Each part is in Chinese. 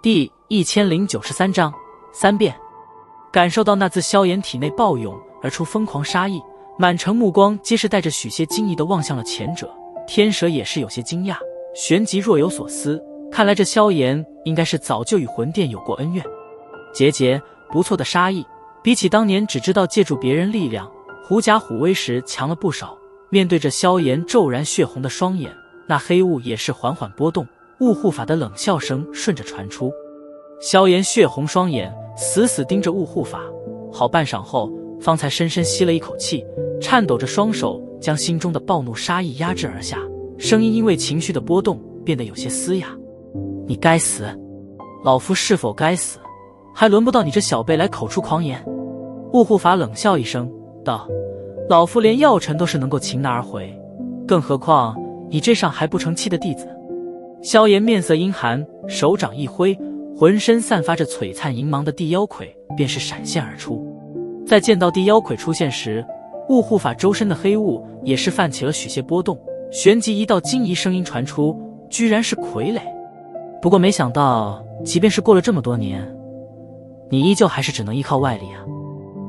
第1093章3变。感受到那自萧炎体内暴涌而出疯狂杀意，满城目光皆是带着许些惊异地望向了前者。天蛇也是有些惊讶，旋即若有所思，看来这萧炎应该是早就与魂殿有过恩怨。节不错的杀意，比起当年只知道借助别人力量狐假虎威时强了不少。面对着萧炎骤然血红的双眼，那黑雾也是缓缓波动，雾护法的冷笑声顺着传出。萧炎血红双眼死死盯着雾护法，好半晌后方才深深吸了一口气，颤抖着双手将心中的暴怒杀意压制而下，声音因为情绪的波动变得有些嘶哑。你该死！老夫是否该死？还轮不到你这小辈来口出狂言。雾护法冷笑一声道，老夫连药尘都是能够擒拿而回，更何况你这尚还不成器的弟子。萧炎面色阴寒，手掌一挥，浑身散发着璀璨银芒的地妖魁便是闪现而出。在见到地妖魁出现时，雾护法周身的黑雾也是泛起了许些波动，旋即一道惊疑声音传出，居然是傀儡。不过没想到即便是过了这么多年，你依旧还是只能依靠外力啊。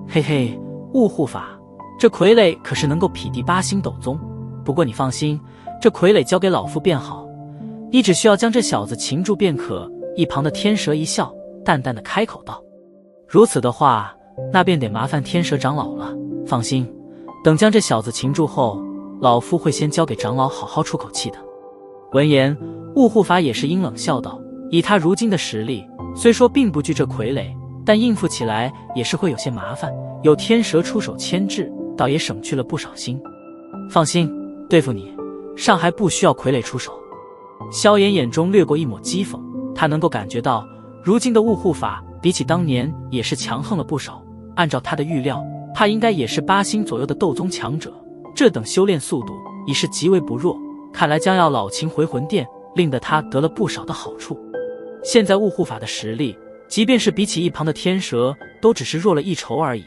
嘿嘿，雾护法，这傀儡可是能够匹敌8星斗宗，不过你放心，这傀儡交给老夫便好，你只需要将这小子擒住便可。一旁的天蛇一笑，淡淡的开口道，如此的话，那便得麻烦天蛇长老了。放心，等将这小子擒住后，老夫会先交给长老好好出口气的。闻言，雾护法也是阴冷笑道，以他如今的实力，虽说并不惧这傀儡，但应付起来也是会有些麻烦，有天蛇出手牵制，倒也省去了不少心。放心，对付你尚还不需要傀儡出手。萧炎眼中掠过一抹讥讽，他能够感觉到如今的雾护法比起当年也是强横了不少。按照他的预料，他应该也是8星左右的斗宗强者，这等修炼速度已是极为不弱，看来将要老擒回魂殿，令得他得了不少的好处。现在雾护法的实力，即便是比起一旁的天蛇，都只是弱了一筹而已，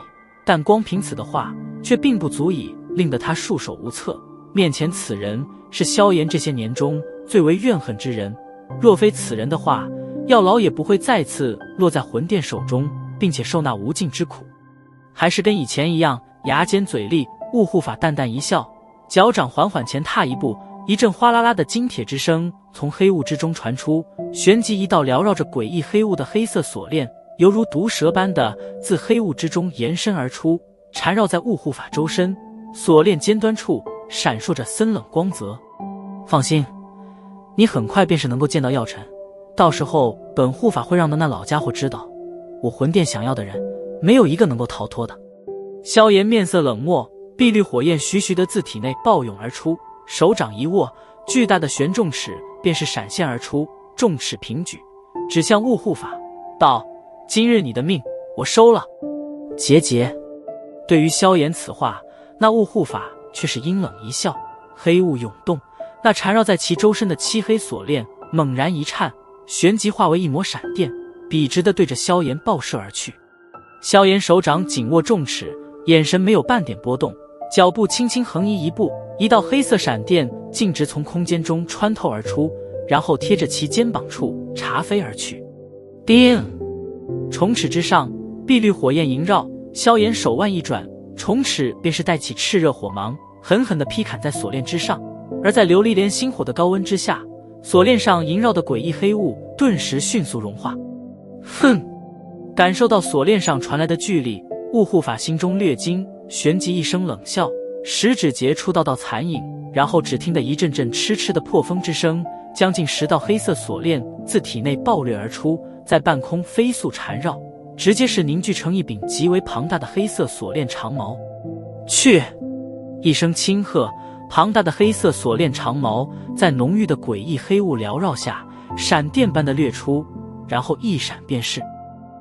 但光凭此的话，却并不足以令得他束手无策。面前此人是萧炎这些年中最为怨恨之人，若非此人的话，药老也不会再次落在魂殿手中，并且受那无尽之苦。还是跟以前一样，牙尖嘴利。雾护法淡淡一笑，脚掌缓缓前踏一步，一阵哗啦啦的金铁之声从黑雾之中传出，旋即一道缭绕着诡异黑雾的黑色锁链，犹如毒蛇般的自黑雾之中延伸而出，缠绕在雾护法周身。锁链尖端处闪烁着森冷光泽。放心，你很快便是能够见到药尘，到时候本护法会让的那老家伙知道，我魂殿想要的人没有一个能够逃脱的。萧炎面色冷漠，碧绿火焰徐徐地自体内暴涌而出，手掌一握，巨大的玄重尺便是闪现而出，重尺平举，指向雾护法道，今日你的命我收了。节。对于萧炎此话，那雾护法却是阴冷一笑，黑雾涌动，那缠绕在其周身的漆黑锁链猛然一颤，旋即化为一抹闪电，笔直地对着萧炎爆射而去。萧炎手掌紧握重尺，眼神没有半点波动，脚步轻轻横移一步，一道黑色闪电径直从空间中穿透而出，然后贴着其肩膀处茶飞而去。叮！重尺之上，碧绿火焰萦绕，萧炎手腕一转，重尺便是带起炽热火芒，狠狠地劈砍在锁链之上。而在琉璃莲星火的高温之下，锁链上萦绕的诡异黑雾顿时迅速融化。哼！感受到锁链上传来的巨力，雾护法心中略惊，旋即一声冷笑，食指节出道残影，然后只听得一阵阵嗤嗤的破风之声，将近10道黑色锁链自体内爆掠而出，在半空飞速缠绕，直接是凝聚成一柄极为庞大的黑色锁链长矛。去！一声轻喝，庞大的黑色锁链长矛在浓郁的诡异黑雾缭绕下，闪电般的掠出，然后一闪便逝。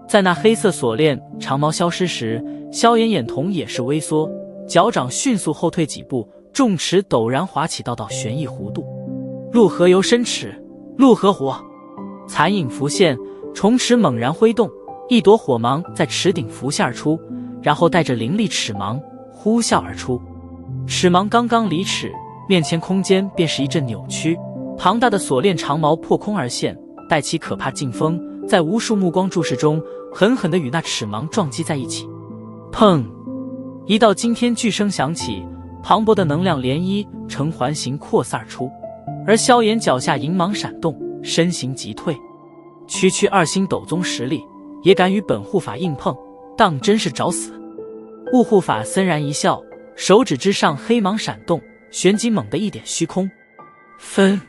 在那黑色锁链长矛消失时，萧炎眼瞳也是微缩，脚掌迅速后退几步，重尺陡然划起道道玄异弧度。陆河游深尺，陆河火。残影浮现，重尺猛然挥动，一朵火芒在尺顶浮现而出，然后带着凌厉齿芒呼啸而出。齿芒刚刚离齿，面前空间便是一阵扭曲，庞大的锁链长矛破空而现，带起可怕劲风，在无数目光注视中，狠狠地与那齿芒撞击在一起。砰！一道惊天巨声响起，磅礴的能量涟漪呈环形扩散而出，而萧炎脚下银芒闪动，身形急退。区区2星斗宗实力，也敢与本护法硬碰，当真是找死！雾护法森然一笑，手指之上黑芒闪动，旋即猛地一点虚空。分！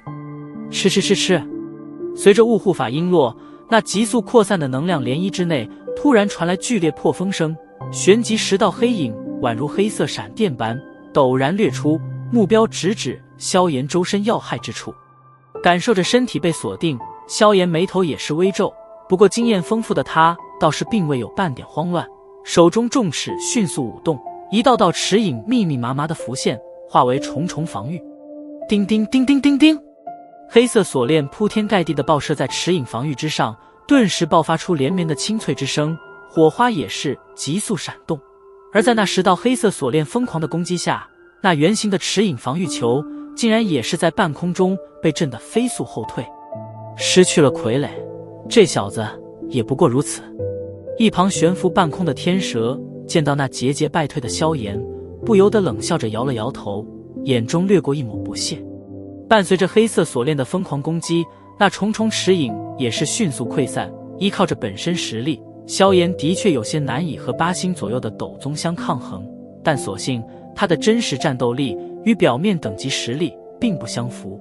吃！随着雾护法音落，那急速扩散的能量涟漪之内，突然传来剧烈破风声，旋即10道黑影宛如黑色闪电般陡然掠出，目标直指萧炎周身要害之处。感受着身体被锁定，萧炎眉头也是微皱，不过经验丰富的他倒是并未有半点慌乱，手中重尺迅速舞动，一道道齿影密密麻麻的浮现，化为重重防御。叮叮叮叮叮叮，黑色锁链铺天盖地的爆射在齿影防御之上，顿时爆发出连绵的清脆之声，火花也是急速闪动。而在那10道黑色锁链疯狂的攻击下，那圆形的齿影防御球竟然也是在半空中被震得飞速后退。失去了傀儡，这小子也不过如此。一旁悬浮半空的天蛇见到那节节败退的萧炎，不由得冷笑着摇了摇头，眼中掠过一抹不屑。伴随着黑色锁链的疯狂攻击，那重重齿影也是迅速溃散。依靠着本身实力，萧炎的确有些难以和8星左右的斗宗相抗衡，但所幸他的真实战斗力与表面等级实力并不相符。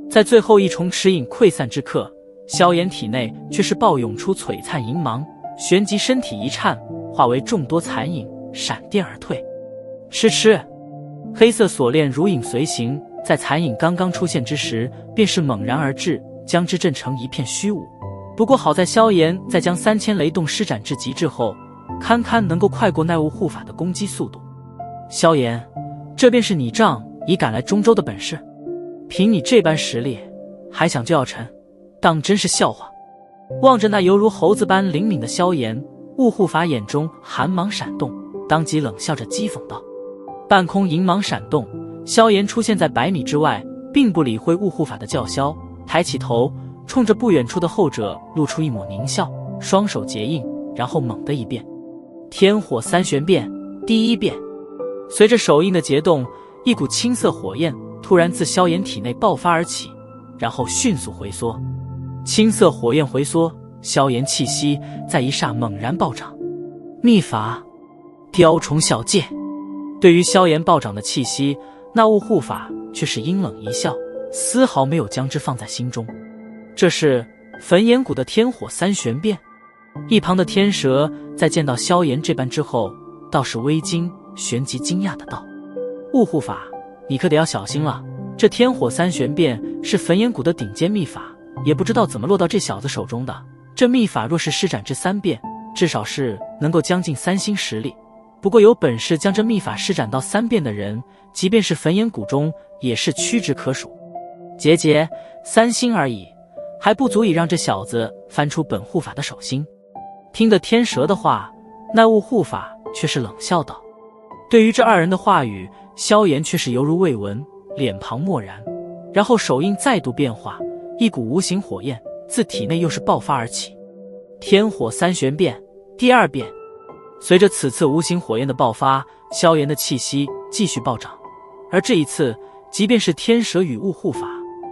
在最后一重齿影溃散之刻，萧炎体内却是暴涌出璀璨银芒，旋即身体一颤，化为众多残影，闪电而退。吃！黑色锁链如影随形，在残影刚刚出现之时，便是猛然而至，将之震成一片虚无。不过好在萧炎在将3000雷动施展至极致后，堪堪能够快过奈雾护法的攻击速度。萧炎，这便是你仗以赶来中州的本事？凭你这般实力，还想就要成，当真是笑话。望着那犹如猴子般灵敏的萧炎，雾护法眼中寒芒闪动，当即冷笑着讥讽道。半空银芒闪动，萧炎出现在100米之外，并不理会雾护法的叫嚣，抬起头，冲着不远处的后者露出一抹狞笑，双手结印，然后猛地一变，天火三玄变，第一变。随着手印的结动，一股青色火焰突然自萧炎体内爆发而起，然后迅速回缩。青色火焰回缩，萧炎气息在一霎猛然暴涨。秘法雕虫小技。对于萧炎暴涨的气息，那雾护法却是阴冷一笑，丝毫没有将之放在心中。这是焚炎谷的天火三玄变。一旁的天蛇在见到萧炎这般之后，倒是微惊，旋即惊讶的道：雾护法，你可得要小心了，这天火三玄变是焚炎谷的顶尖秘法，也不知道怎么落到这小子手中的。这秘法若是施展至3遍，至少是能够将近3星实力。不过有本事将这秘法施展到3遍的人，即便是焚炎谷中也是屈指可数。节3星而已，还不足以让这小子翻出本护法的手心。听得天蛇的话，那雾护法却是冷笑道。对于这2人的话语，萧炎却是犹如未闻，脸庞漠然，然后手印再度变化，一股无形火焰自体内又是爆发而起。天火三玄变，第2变。随着此次无形火焰的爆发，萧炎的气息继续暴涨，而这一次即便是天蛇与雾护法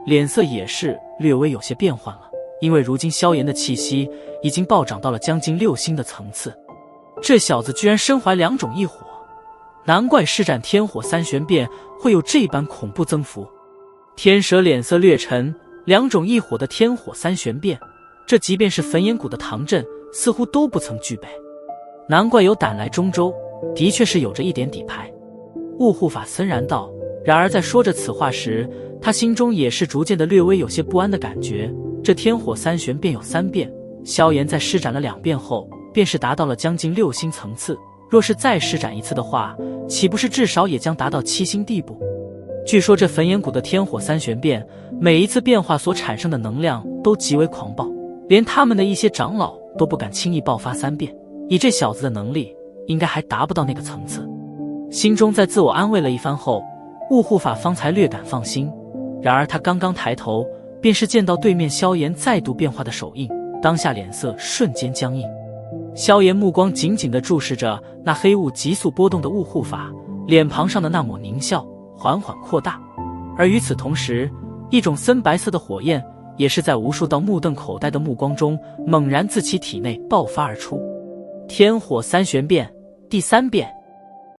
脸色也是略微有些变幻了，因为如今萧炎的气息已经暴涨到了将近6星的层次。这小子居然身怀2种异火，难怪施展天火三玄变会有这般恐怖增幅。天蛇脸色略沉，2种异火的天火三玄变，这即便是焚炎谷的唐镇似乎都不曾具备，难怪有胆来中州，的确是有着一点底牌。雾护法森然道。然而在说着此话时，他心中也是逐渐的略微有些不安的感觉。这天火三玄便有3遍，萧炎在施展了2遍后，便是达到了将近6星层次，若是再施展一次的话，岂不是至少也将达到7星地步？据说这焚炎谷的天火三玄变，每一次变化所产生的能量都极为狂暴，连他们的一些长老都不敢轻易爆发3遍，以这小子的能力，应该还达不到那个层次。心中在自我安慰了一番后，雾护法方才略感放心。然而他刚刚抬头，便是见到对面萧炎再度变化的手印，当下脸色瞬间僵硬。萧炎目光紧紧地注视着那黑雾急速波动的雾护法，脸庞上的那抹狞笑缓缓扩大。而与此同时，一种森白色的火焰也是在无数道目瞪口呆的目光中猛然自其体内爆发而出。天火三玄变第3变，